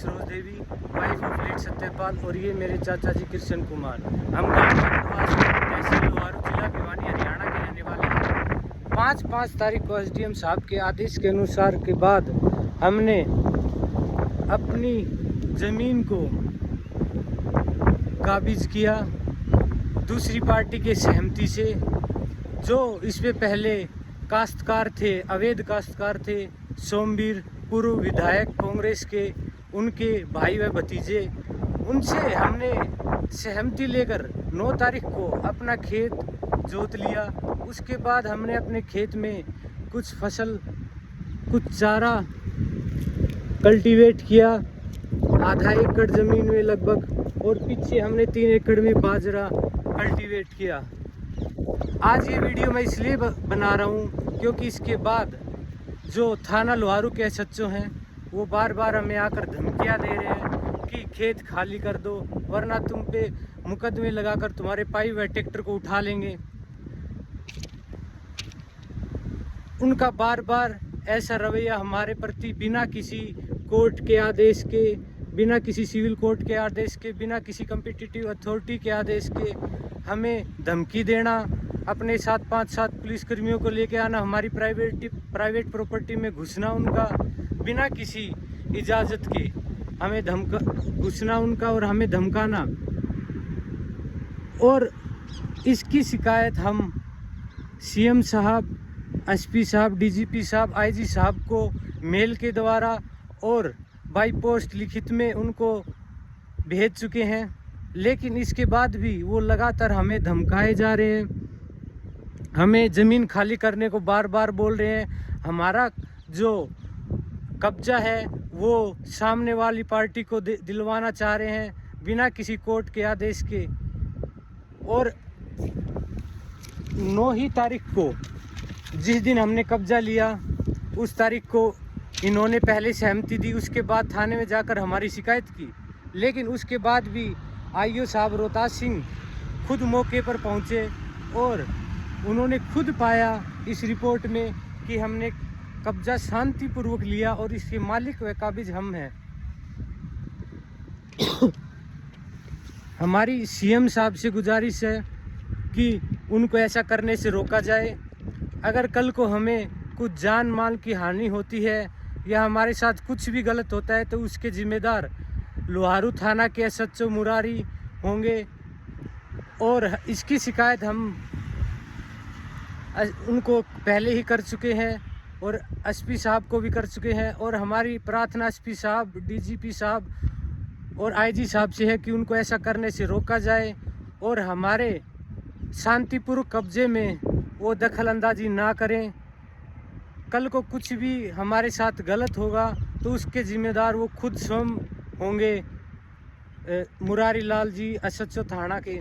Saroj Devi, wife of late Satyapal, और ये मेरे चाचा जी कृष्ण कुमार। हम तहसील लोहारू, जिला भिवानी, हरियाणा के रहने वाले हैं। 5 तारीख को एसडीएम साहब के आदेश के अनुसार के बाद हमने अपनी ज़मीन को काबिज किया दूसरी पार्टी के सहमति से। जो इस पे पहले काश्तकार थे, अवैध काश्तकार थे, सोमवीर पूर्व विधायक कांग्रेस के, उनके भाई व भतीजे, उनसे हमने सहमति लेकर 9 तारीख को अपना खेत जोत लिया। उसके बाद हमने अपने खेत में कुछ फसल, कुछ चारा कल्टीवेट किया, आधा एकड़ ज़मीन में लगभग, और पीछे हमने 3 एकड़ में बाजरा कल्टीवेट किया। आज ये वीडियो मैं इसलिए बना रहा हूँ क्योंकि इसके बाद जो थाना लोहारू के एसएचओ हैं वो बार बार हमें आकर धमकियाँ दे रहे हैं कि खेत खाली कर दो वरना तुम पे मुकदमे लगाकर तुम्हारे पाइप व ट्रैक्टर को उठा लेंगे। उनका बार बार ऐसा रवैया हमारे प्रति बिना किसी कोर्ट के आदेश के, बिना किसी सिविल कोर्ट के आदेश के, बिना किसी कॉम्पिटिटिव अथॉरिटी के आदेश के हमें धमकी देना, अपने साथ 5-7 पुलिसकर्मियों को लेके आना, हमारी प्राइवेट प्रॉपर्टी में घुसना उनका बिना किसी इजाज़त के, हमें घुसना उनका और हमें धमकाना। और इसकी शिकायत हम सीएम साहब, एसपी साहब, डीजीपी साहब, आईजी साहब को मेल के द्वारा और बाई पोस्ट लिखित में उनको भेज चुके हैं, लेकिन इसके बाद भी वो लगातार हमें धमकाए जा रहे हैं, हमें ज़मीन खाली करने को बार बार बोल रहे हैं। हमारा जो कब्जा है वो सामने वाली पार्टी को दिलवाना चाह रहे हैं बिना किसी कोर्ट के आदेश के। और 9 ही तारीख को, जिस दिन हमने कब्जा लिया, उस तारीख को इन्होंने पहले सहमति दी, उसके बाद थाने में जाकर हमारी शिकायत की, लेकिन उसके बाद भी आईओ साहब रोहतास सिंह खुद मौके पर पहुंचे और उन्होंने खुद पाया इस रिपोर्ट में कि हमने कब्जा शांतिपूर्वक लिया और इसके मालिक व काबिज हम हैं। हमारी सीएम साहब से गुजारिश है कि उनको ऐसा करने से रोका जाए। अगर कल को हमें कुछ जान माल की हानि होती है या हमारे साथ कुछ भी गलत होता है तो उसके जिम्मेदार लोहारू थाना के एसएचओ मुरारी होंगे। और इसकी शिकायत हम उनको पहले ही कर चुके हैं और एसपी साहब को भी कर चुके हैं। और हमारी प्रार्थना एसपी साहब, डीजीपी साहब और आईजी साहब से है कि उनको ऐसा करने से रोका जाए और हमारे शांतिपूर्वक कब्जे में वो दखल अंदाजी ना करें। कल को कुछ भी हमारे साथ गलत होगा तो उसके जिम्मेदार वो खुद स्वयं होंगे, मुरारी लाल जी एसएचओ थाना के।